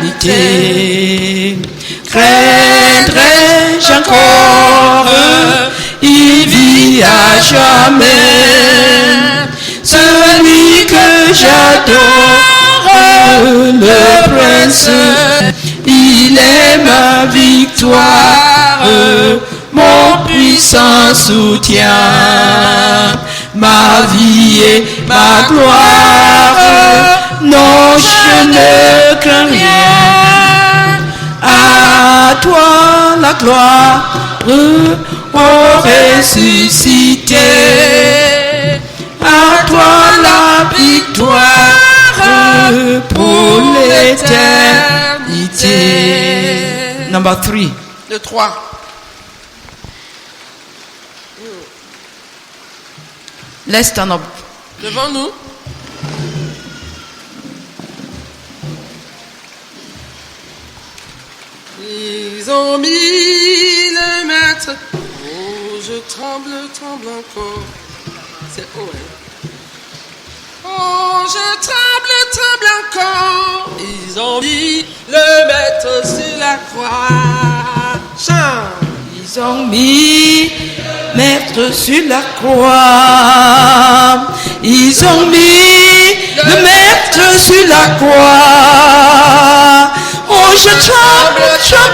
l'éternité. Craindrai-je encore, il vit à jamais. Celui que j'adore, le prince, il est ma victoire, mon puissant soutien, ma vie et ma gloire. Non, je ne crains rien. À toi la gloire, ô ressuscité. À toi la victoire pour l'éternité. Number 3. Le 3. Let's stand up. Devant nous. Ils ont mis le maître. Oh, je tremble encore. C'est haut, hein? Oh, je tremble encore. Ils ont mis le maître sur la croix. Chante. Ils ont mis maître sur la croix. Ils ont mis le maître sur la croix. Oh, je tremble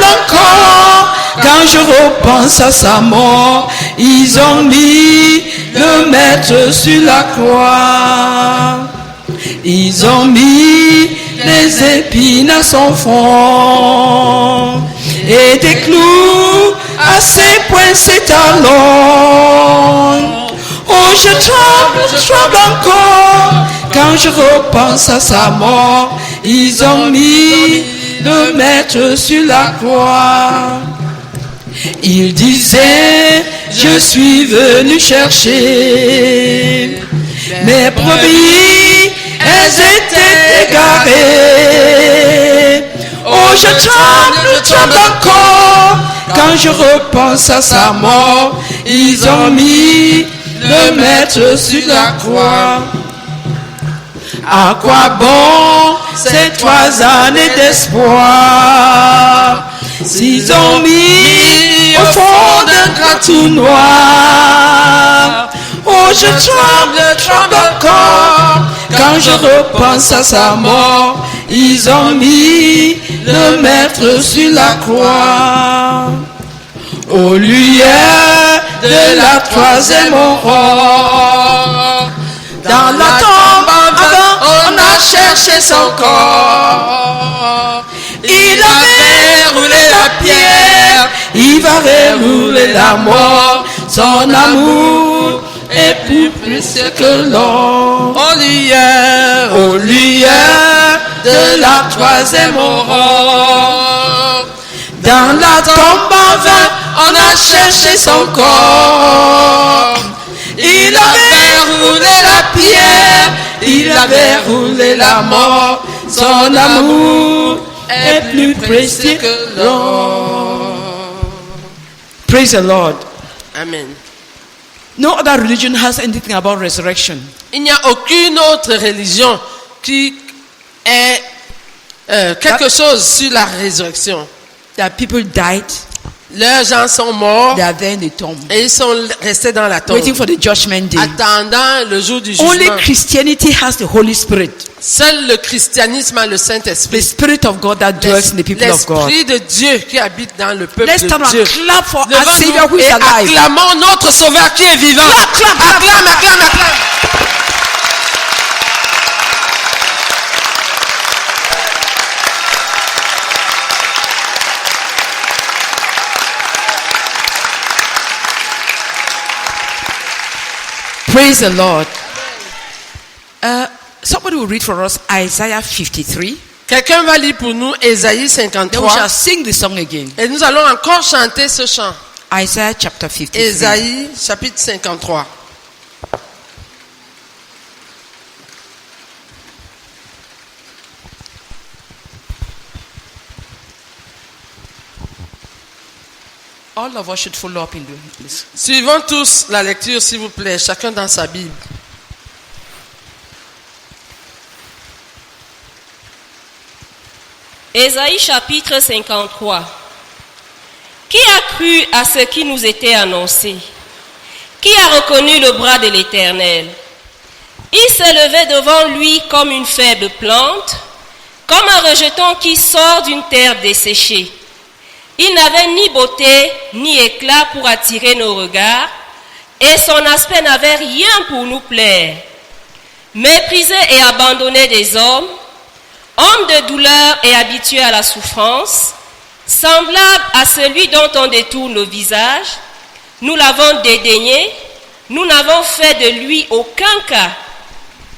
encore quand je repense à sa mort. Ils ont mis le maître sur la croix. Ils ont mis les épines à son front et des clous à ses poings, ses talons. Oh, je tremble encore quand je repense à sa mort. Ils ont mis le maître sur la croix. Il disait, je suis venu chercher mes brebis, elles étaient égarées. Oh, je tremble encore quand je repense à sa mort. Ils ont mis le maître sur la croix. À quoi bon ces 3 années d'espoir s'ils ont mis au fond d'un grand trou noir? Oh, je tremble encore quand je repense à sa mort. Ils ont mis le maître sur la croix. Aux lumières de la 3e aurore, dans la tombe avant, on a cherché son corps. Il avait roulé la pierre, il va rouler la mort. Son amour est plus précieux que l'or. Aux lumières de la 3e aurore, dans la tombe en vain, on a cherché son corps. Il avait roulé la pierre, il avait roulé la mort. Son amour est plus précieux que l'or. Praise the Lord. Amen. No other religion has anything about resurrection. Il n'y a aucune autre religion qui ait quelque chose sur la résurrection. That people died. Leurs gens sont morts. They are there in the tomb. Et ils sont restés dans la tombe. Waiting for the judgment day. Attendant le jour du jugement. Only Christianity has the Holy Spirit. Seul le christianisme a le Saint-Esprit. The Spirit of God that dwells in the people of God. L'Esprit de Dieu qui habite dans le peuple Let's de stand Dieu. and clap for our Levons-nous Savior who is et alive. acclamons notre Sauveur qui est vivant. Clap, clap, clap. Acclame. Praise the Lord. Somebody will read for us Isaiah 53. Quelqu'un va lire pour nous Ésaïe Then we 53. shall sing the song again. Et nous allons encore chanter ce chant. Isaiah chapter 53. Ésaïe chapitre 53. All of us should follow up in this. Suivons tous la lecture, s'il vous plaît, chacun dans sa Bible. Ésaïe chapitre 53. Qui a cru à ce qui nous était annoncé? Qui a reconnu le bras de l'Éternel? Il s'est levé devant lui comme une faible plante, comme un rejeton qui sort d'une terre desséchée. Il n'avait ni beauté ni éclat pour attirer nos regards, et son aspect n'avait rien pour nous plaire. Méprisé et abandonné des hommes, homme de douleur et habitué à la souffrance, semblable à celui dont on détourne le visage, nous l'avons dédaigné, nous n'avons fait de lui aucun cas.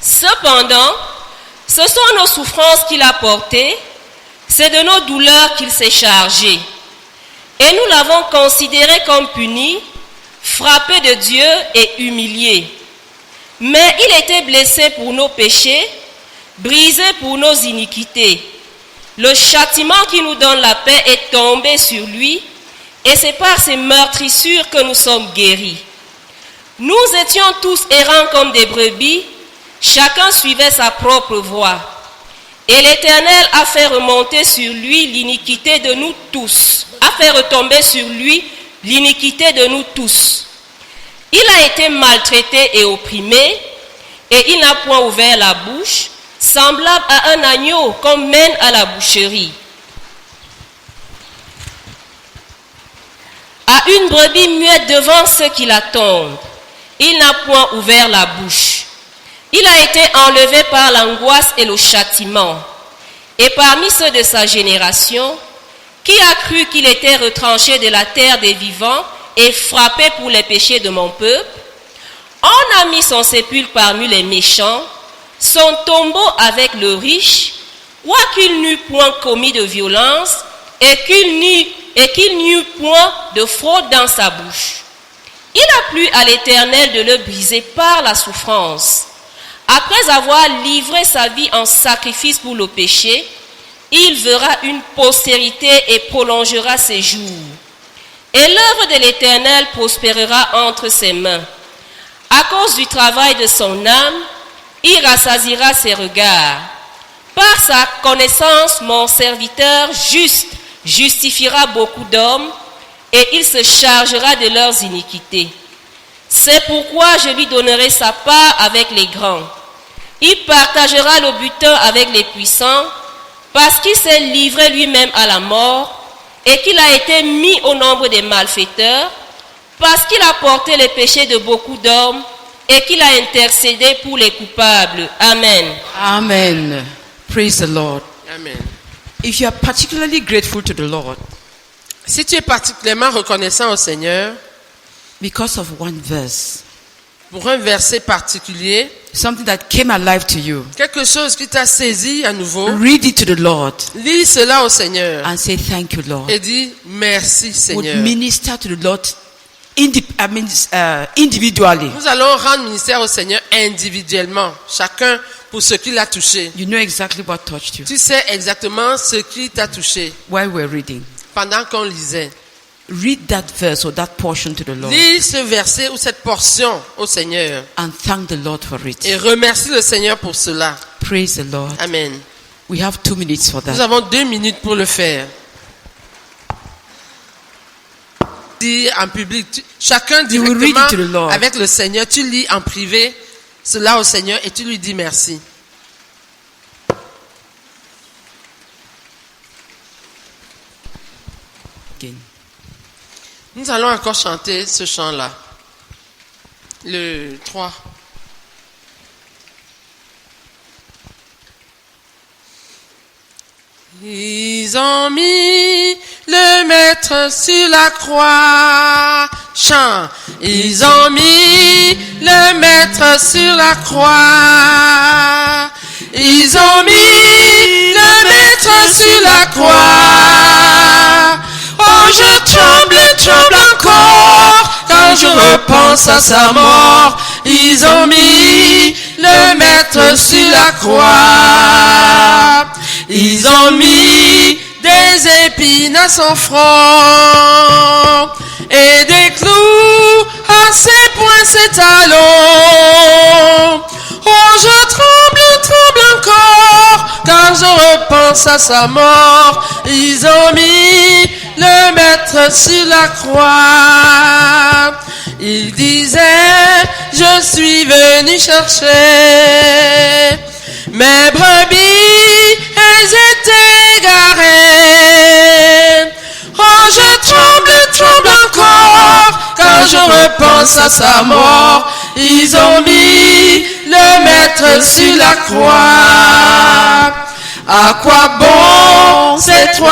Cependant, ce sont nos souffrances qu'il a portées, c'est de nos douleurs qu'il s'est chargé. Et nous l'avons considéré comme puni, frappé de Dieu et humilié. Mais il était blessé pour nos péchés, brisé pour nos iniquités. Le châtiment qui nous donne la paix est tombé sur lui, et c'est par ses meurtrissures que nous sommes guéris. Nous étions tous errants comme des brebis, chacun suivait sa propre voie. Et l'Éternel a fait remonter sur lui l'iniquité de nous tous, a fait retomber sur lui l'iniquité de nous tous. Il a été maltraité et opprimé, et il n'a point ouvert la bouche, semblable à un agneau qu'on mène à la boucherie. À une brebis muette devant ceux qui l'attendent, il n'a point ouvert la bouche. Il a été enlevé par l'angoisse et le châtiment. Et parmi ceux de sa génération, qui a cru qu'il était retranché de la terre des vivants et frappé pour les péchés de mon peuple? On a mis son sépulcre parmi les méchants, son tombeau avec le riche, quoiqu'il n'eût point commis de violence et qu'il n'y eût point de fraude dans sa bouche. Il a plu à l'Éternel de le briser par la souffrance. Après avoir livré sa vie en sacrifice pour le péché, il verra une postérité et prolongera ses jours. Et l'œuvre de l'Éternel prospérera entre ses mains. À cause du travail de son âme, il rassasiera ses regards. Par sa connaissance, mon serviteur juste justifiera beaucoup d'hommes et il se chargera de leurs iniquités. C'est pourquoi je lui donnerai sa part avec les grands. Il partagera le butin avec les puissants, parce qu'il s'est livré lui-même à la mort et qu'il a été mis au nombre des malfaiteurs, parce qu'il a porté les péchés de beaucoup d'hommes et qu'il a intercédé pour les coupables. Amen. Amen. Praise the Lord. Amen. If you are particularly grateful to the Lord Si tu es particulièrement reconnaissant au Seigneur because of one verse, pour un verset particulier, something that came alive to you, quelque chose qui t'a saisi à nouveau, read it to the Lord lis cela au Seigneur and say thank you, Lord. et dis merci Would Seigneur. minister to the Lord individually. Nous allons rendre ministère au Seigneur individuellement, chacun pour ce qui l'a touché. You know exactly what touched you Tu sais exactement ce qui t'a touché while we're reading. pendant qu'on lisait. Read that verse or that portion to the Lord Lis ce verset ou cette portion au Seigneur and thank the Lord for et it. remercie le Seigneur pour cela. Praise the Lord. Amen. We have 2 minutes for Nous that. avons 2 minutes pour le faire. Dis en public, chacun You will read it to the directement Lord. avec le Seigneur, tu lis en privé cela au Seigneur et tu lui dis merci. Again. Nous allons encore chanter ce chant-là. Le 3. Ils ont mis le maître sur la croix. Chant. Ils ont mis le maître sur la croix. Ils ont mis le maître sur la croix. Oh, je tremble encore quand je repense à sa mort. Ils ont mis le maître sur la croix. Ils ont mis des épines à son front et des clous à ses poings, ses talons. Oh, je tremble encore quand quand je repense à sa mort, ils ont mis le maître sur la croix. Il disait, je suis venu chercher mes brebis, elles étaient égarées. Oh, je tremble encore quand je repense à sa mort. Ils ont mis le maître sur la croix. À quoi bon ces 3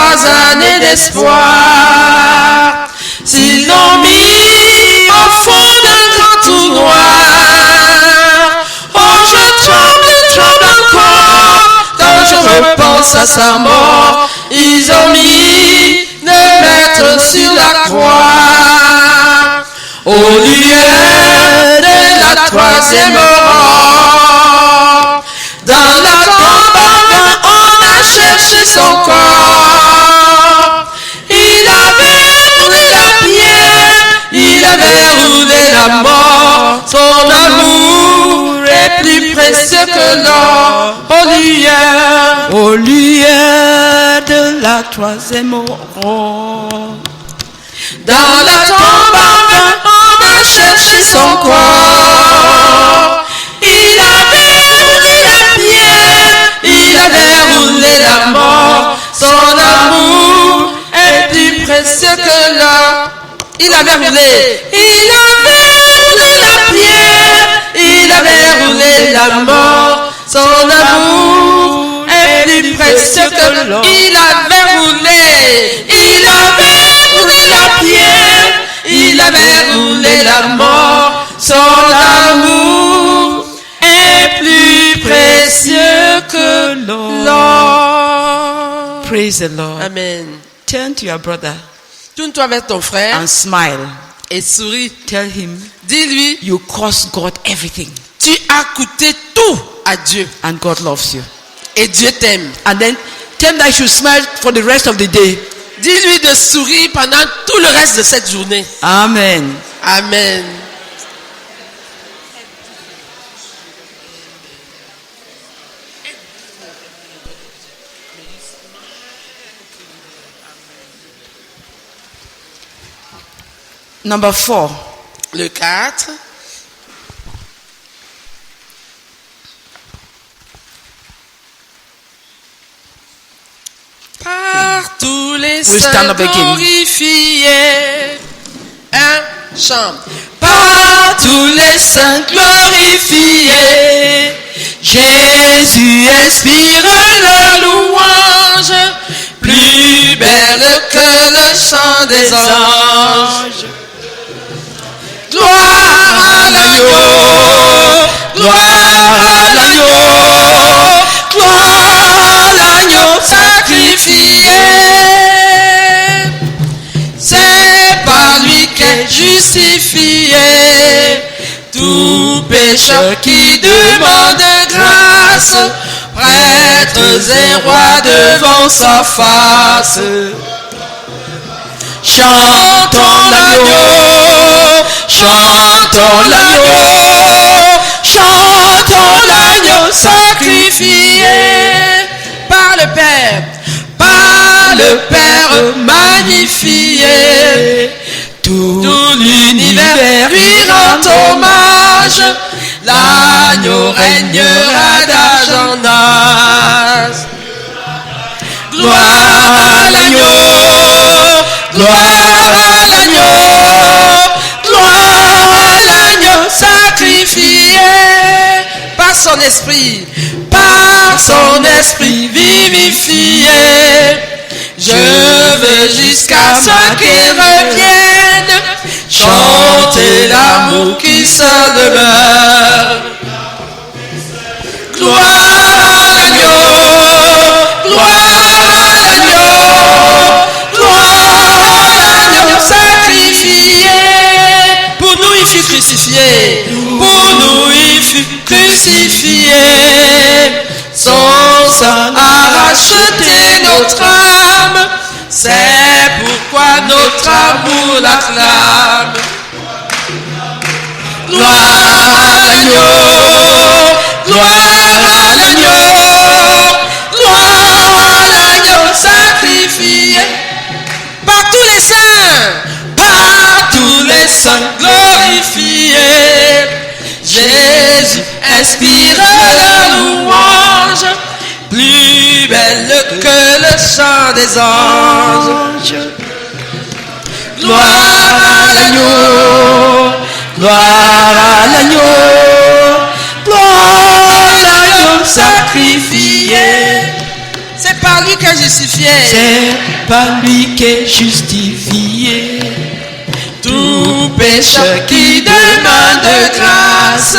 années d'espoir s'ils l'ont mis au fond d'un grand trou noir? Oh, je tremble encore quand je repense à sa mort. Ils ont mis le maître sur la croix. Aux lueurs de la 3e aurore, dans la tombe on a cherché son corps. Il avait roulé la pierre, il avait roulé la mort. Son amour est plus précieux que l'or. Aux lueurs de la 3e aurore, dans la tombe on a cherché son corps. Il avait roulé la pierre, il avait roulé la mort. Son amour est plus précieux que l'or. Il avait roulé la pierre, il avait roulé la mort. Son amour est plus précieux que l'or. Il avait roulé la pierre, il avait roulé la mort. Son amour est plus précieux que l'or. Praise the Lord. Amen. Turn to your brother Tourne-toi avec ton frère and smile. et souris. Tell him, Dis-lui, you cost God everything tu as coûté tout à Dieu and God loves you. et Dieu t'aime. And then tell him that he should smile for the rest of the day. Dis-lui de sourire pendant tout le reste de cette journée. Amen. Amen. Number 4. Le 4. Par tous les We'll saints stand up again. glorifiés. Un chant. Par tous les saints glorifiés, Jésus inspire le louange, Plus belle que le chant des anges. gloire à l'agneau, gloire à l'agneau, gloire à l'agneau sacrifié. C'est par lui qu'est justifié tout pécheur qui demande grâce, prêtres et rois devant sa face. Chantons l'agneau, chantons l'agneau, chantons l'agneau sacrifié Par le Père magnifié, tout l'univers lui rend hommage, l'agneau régnera d'âge en âge. gloire à l'agneau, gloire à l'agneau, gloire à l'agneau sacrifié Par son esprit vivifié. je veux jusqu'à ce qu'il revienne chanter l'amour qui se demeure. Gloire à l'agneau, gloire à l'agneau, gloire à l'agneau sacrifié. Pour nous il fut crucifié, Pour nous il fut crucifié. son sang a racheté notre âme, c'est pourquoi notre amour l'acclame. Gloire à l'agneau, gloire à l'agneau, gloire sang glorifié. Jésus inspire la louange, plus belle que le chant des anges. Gloire à l'agneau, gloire à l'agneau, gloire à l'agneau sacrifié. C'est par lui que justifié. C'est par lui qu'est justifié. Tout pécheur qui demande grâce,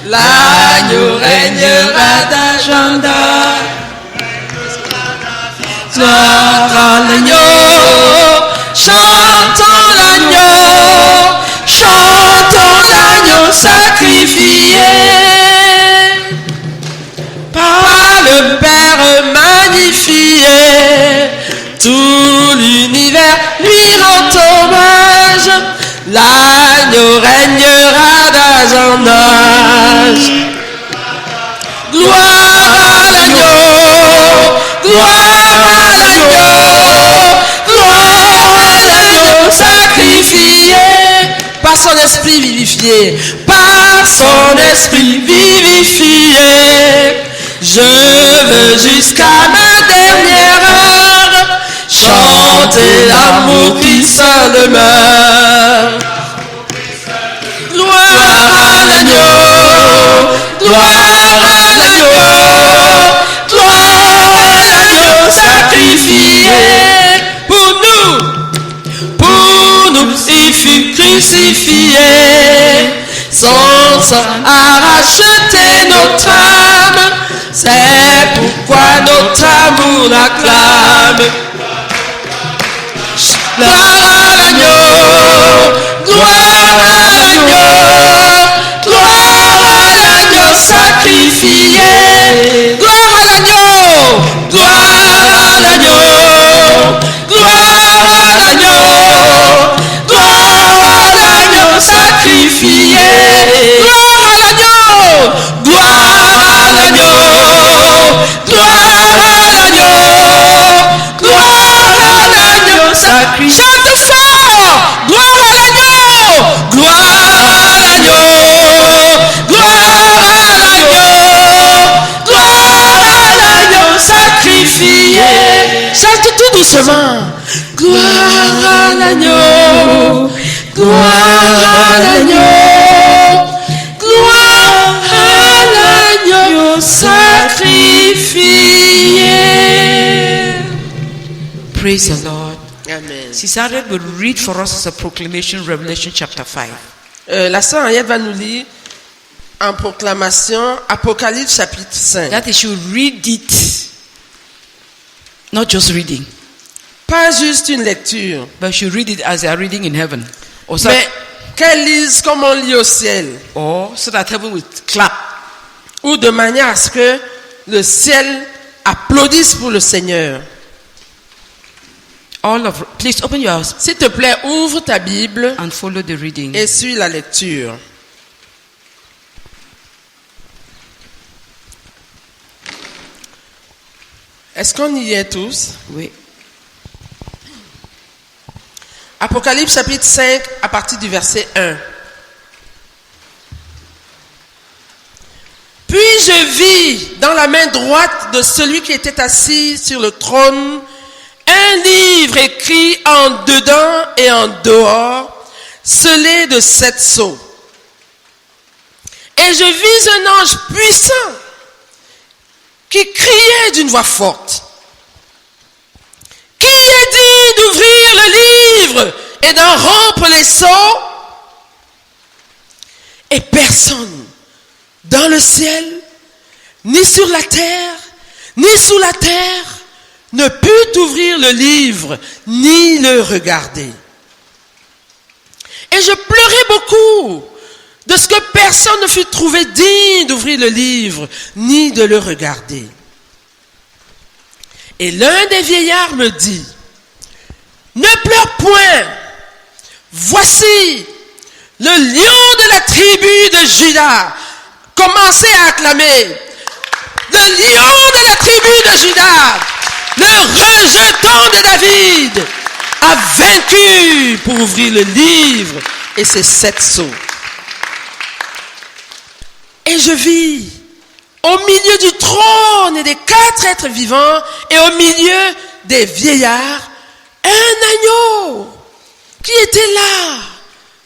l'agneau régnera d'agenda. Gloire à l'agneau, chantons l'agneau, chantons l'agneau sacrifié. Par le Père magnifié, tout l'univers lui rend hommage. L'agneau régnera d'âge en âge. Gloire à l'agneau, gloire à l'agneau, gloire à l'agneau sacrifié. Par son esprit vivifié. Par son esprit vivifié. Je veux jusqu'à ma dernière heure chanter l'amour qui seul meurt. Gloire à l'agneau, gloire à l'agneau, gloire à l'agneau sacrifié. Pour nous, il fut crucifié. Son sang a racheté notre âme. C'est pourquoi notre amour l'acclame. Gloire à l'agneau, gloire à l'agneau, gloire à l'agneau sacrifié. Gloire à l'agneau, gloire à l'agneau, gloire à l'agneau, gloire à l'agneau sacrifié. Gloire à l'agneau, gloire à l'agneau, gloire à l'agneau, gloire à l'agneau sacrifié. Chante fort, gloire à l'agneau, gloire à l'agneau, gloire à l'agneau, gloire à l'agneau sacrifié. Chante tout doucement. Gloire à l'agneau, gloire à l'agneau, gloire à l'agneau sacrifié. Praise the Lord. Amen. Sister Harriet will read for us as a proclamation, Revelation chapter 5. La sœur Henriette va nous lire en proclamation Apocalypse chapitre 5. That is, she will read it, not just reading, Pas juste une lecture, but she will read it as they are reading in heaven. Or so, mais qu'elle lise comme on lit au ciel, or so that heaven will clap. ou de manière à ce que le ciel applaudisse pour le Seigneur. Please open your eyes S'il te plaît, ouvre ta Bible and follow the reading. et suis la lecture. Est-ce qu'on y est tous? Oui. Apocalypse chapitre 5 à partir du verset 1. Puis je vis dans la main droite de celui qui était assis sur le trône un livre écrit en dedans et en dehors, scellé de 7 sceaux. Et je vis un ange puissant qui criait d'une voix forte. Qui est dit d'ouvrir le livre et d'en rompre les sceaux? Et personne dans le ciel, ni sur la terre, ni sous la terre, ne put ouvrir le livre, ni le regarder. Et je pleurais beaucoup de ce que personne ne fut trouvé digne d'ouvrir le livre, ni de le regarder. Et l'un des vieillards me dit, ne pleure point, voici le lion de la tribu de Juda. Commencez à acclamer. Le lion de la tribu de Juda, le rejeton de David, a vaincu pour ouvrir le livre et ses 7 sceaux. Et je vis au milieu du trône et des 4 êtres vivants et au milieu des vieillards, un agneau qui était là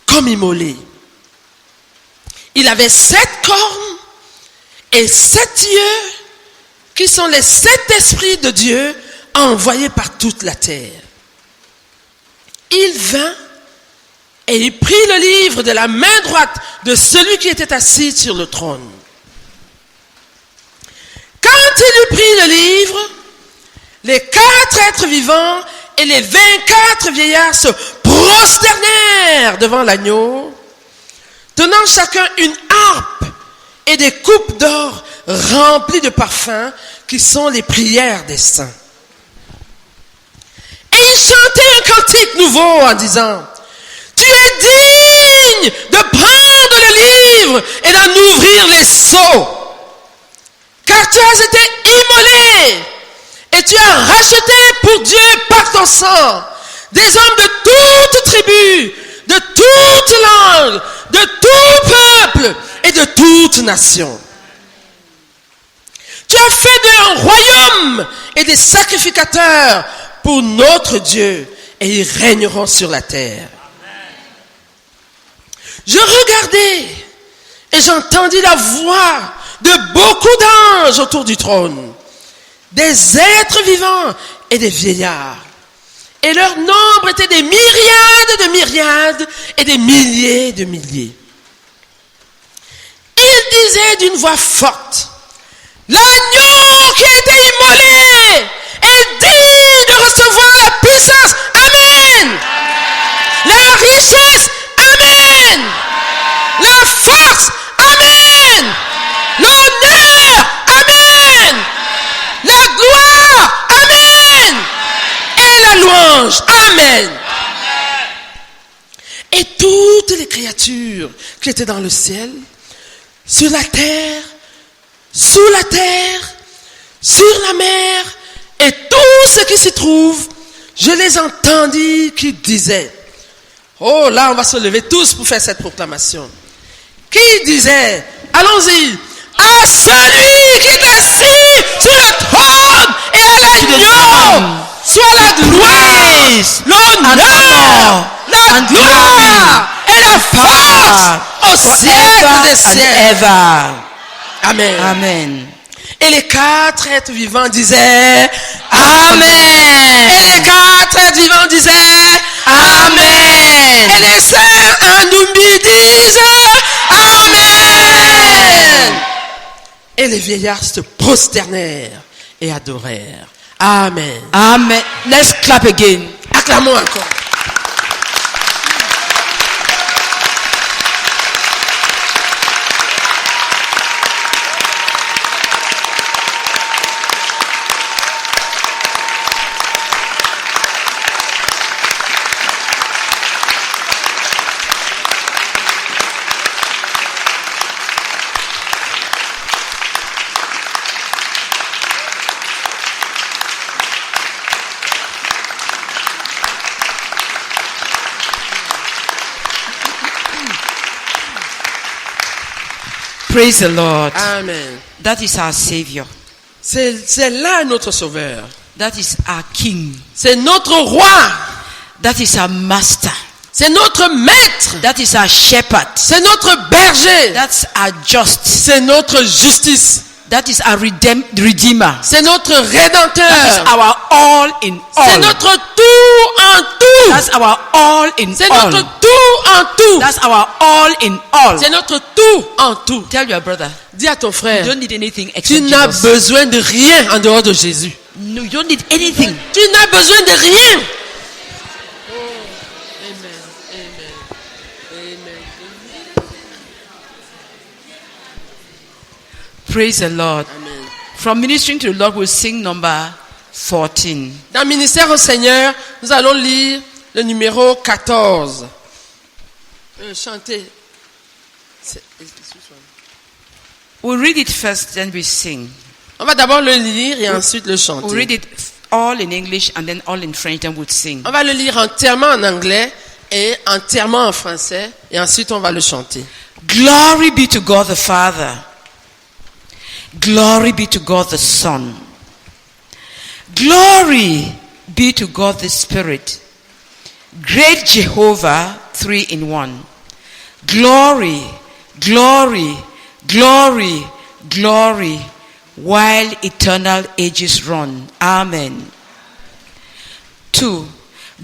comme immolé. Il avait 7 cornes et 7 yeux qui sont les 7 esprits de Dieu envoyés par toute la terre. Il vint et il prit le livre de la main droite de celui qui était assis sur le trône. Quand il eut pris le livre, les 4 êtres vivants et les 24 vieillards se prosternèrent devant l'agneau, tenant chacun une harpe et des coupes d'or remplies de parfums qui sont les prières des saints. Et ils chantaient un cantique nouveau en disant: tu es digne de prendre le livre et d'en ouvrir les sceaux, car tu as été immolé et tu as racheté pour Dieu par ton sang des hommes de toute tribu, de toute langue, de tout peuple et de toute nation. Tu as fait d'eux un royaume et des sacrificateurs pour notre Dieu, et ils régneront sur la terre. Je regardai et j'entendis la voix de beaucoup d'anges autour du trône, des êtres vivants et des vieillards. Et leur nombre était des myriades de myriades et des milliers de milliers. Ils disaient d'une voix forte: l'agneau qui a été immolé est digne de recevoir la puissance. Amen. La richesse. Amen. La force. Amen. L'honneur. Amen. La gloire. Amen. Et la louange. Amen. Et toutes les créatures qui étaient dans le ciel, sur la terre, sous la terre, sur la mer, et tout ce qui s'y trouve, je les entendis qui disaient: oh là, on va se lever tous pour faire cette proclamation. Qui disait: allons-y, à celui qui est assis sur le trône et à l'agneau, soit la gloire, l'honneur, la gloire et la force au siècle des siècles. Amen. Amen. Et les 4 êtres vivants disaient Amen. Et les 4 êtres vivants disaient Amen. Et les saints en Numbi disent Amen. Et les vieillards se prosternèrent et adorèrent. Amen. Amen. Let's clap again. Acclamons encore. Praise the Lord. Amen. That is our Savior. C'est là notre Sauveur. That is our King. C'est notre Roi. That is our Master. C'est notre Maître. That is our Shepherd. C'est notre Berger. That's our Justice. C'est notre Justice. That is our Redeemer. C'est notre That is Rédempteur. our all in all. C'est notre tout en tout. That's our all in C'est all. notre tout en tout. That's our all in all. C'est notre tout en tout. Tell your brother, Dis à ton frère, you don't need anything tu except n'as Jesus. besoin de rien en dehors de Jésus. No, you don't need anything. Tu n'as besoin de rien. Praise the Lord. Amen. From ministering to the Lord, we'll sing number 14. Dans le ministère au Seigneur, nous allons lire le numéro 14. Chanter. We'll read it first, then we sing. On va d'abord le lire et ensuite le We'll read chanter. it all in English and then all in French, then we'll sing. On va le lire entièrement en anglais et entièrement en français, et ensuite on va le chanter. Glory be to God the Father. Glory be to God the Son. Glory be to God the Spirit. Great Jehovah, 3 in 1. Glory, glory, glory, glory, while eternal ages run. Amen. 2.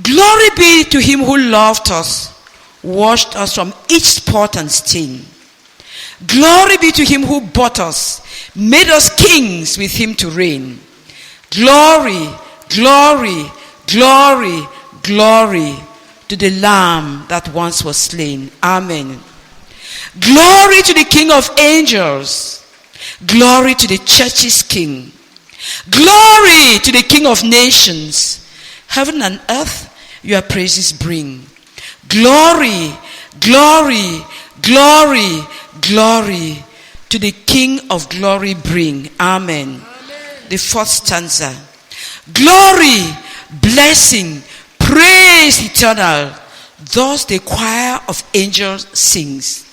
Glory be to him who loved us, washed us from each spot and stain. Glory be to him who bought us, made us kings with him to reign. Glory, glory, glory, glory to the Lamb that once was slain. Amen. Glory to the King of angels. Glory to the church's King. Glory to the King of nations. Heaven and earth your praises bring. Glory, glory, glory, glory to the King of glory bring. Amen. The fourth stanza. Glory, blessing, praise eternal. Thus the choir of angels sings.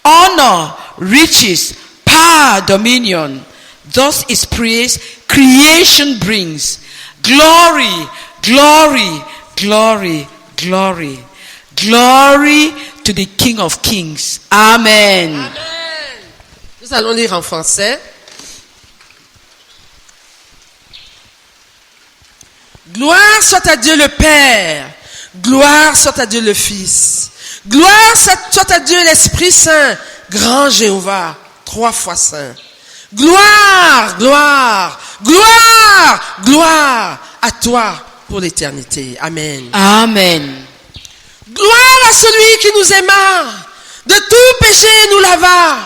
Honor, riches, power, dominion. Thus is praise creation brings. Glory, glory, glory, glory. Glory to the King of kings. Amen. Amen. Nous allons lire en français. Gloire soit à Dieu le Père. Gloire soit à Dieu le Fils. Gloire soit à Dieu l'Esprit Saint. Grand Jéhovah, 3 fois saint. Gloire, gloire, gloire, gloire à toi pour l'éternité. Amen. Amen. Gloire à celui qui nous aima, de tout péché nous lava.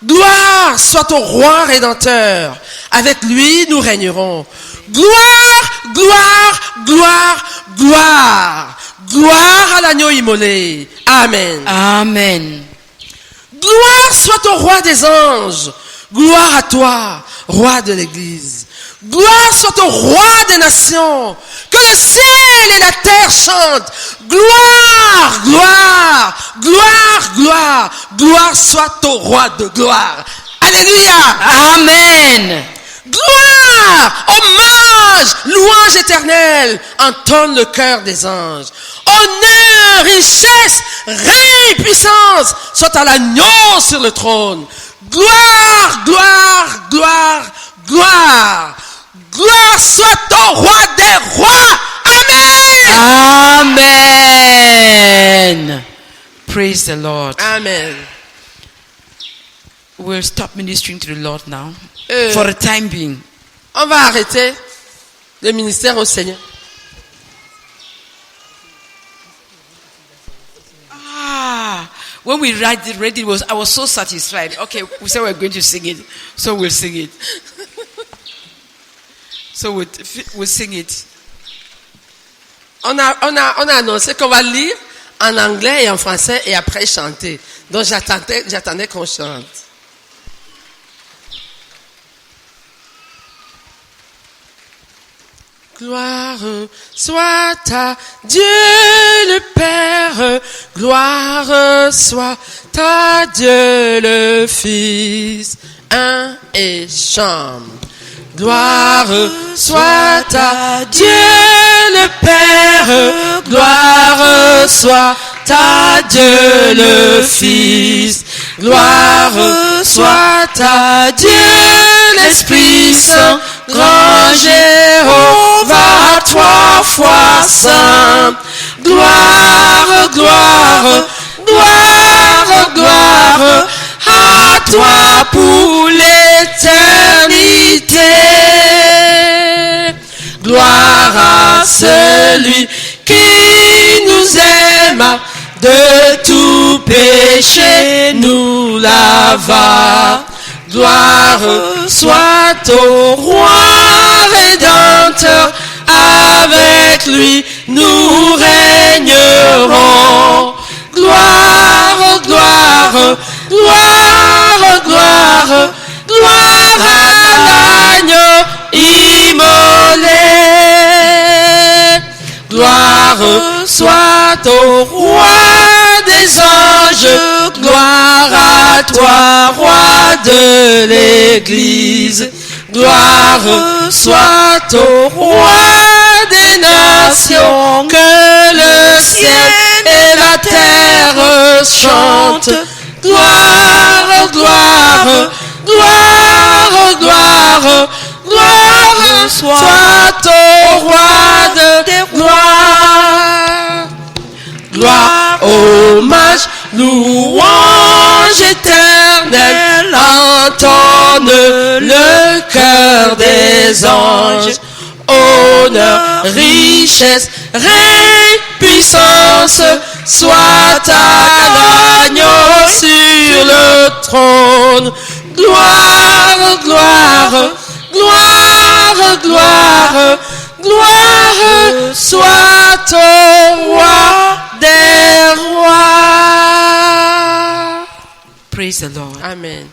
Gloire soit au roi rédempteur. Avec lui nous régnerons. Gloire, gloire, gloire, gloire. Gloire à l'agneau immolé. Amen. Amen. Gloire soit au roi des anges. Gloire à toi, roi de l'église. Gloire soit au roi des nations. Que le ciel et la terre chantent. Gloire, gloire, gloire, gloire. Gloire soit au roi de gloire. Alléluia. Amen. Gloire, hommage, louange éternelle, entonne le cœur des anges. Honneur, richesse, règne, puissance, soit à l'agneau sur le trône. Gloire, gloire, gloire, gloire. Gloire soit au roi des rois. Amen. Amen. Praise the Lord. Amen. We'll stop ministering to the Lord now. For the time being. On va arrêter le ministère au Seigneur. When we read it, I was so satisfied. Okay, we said we're going to sing it, so we'll sing it. So we'll sing it. On a annoncé qu'on va lire en anglais et en français et après chanter. Donc j'attendais qu'on chante. Gloire soit à Dieu le Père, gloire soit à Dieu le Fils, un et chante. Gloire soit à Dieu le Père, gloire soit à Dieu le Fils, gloire soit à Dieu l'Esprit Saint, grand Jéhovah, 3 fois saint. Gloire, gloire, gloire, gloire à toi pour l'éternité. Gloire à celui qui nous aima, de tout péché nous lava. Gloire soit au roi rédempteur, avec lui nous régnerons. Gloire, gloire, gloire, gloire, gloire à l'agneau immolé. Gloire soit au roi des anges, gloire à toi, roi de l'Église. Gloire soit au roi des nations, que le ciel et la terre chantent. Gloire, gloire, gloire, gloire, gloire soit au roi des gloire. Gloire, hommage, louange éternelle, entonne le cœur des anges. Honneur, richesse, règne, puissance, soit à l'agneau sur le trône. Gloire, gloire, gloire, gloire, gloire, soit au roi des rois. Praise the Lord. Amen.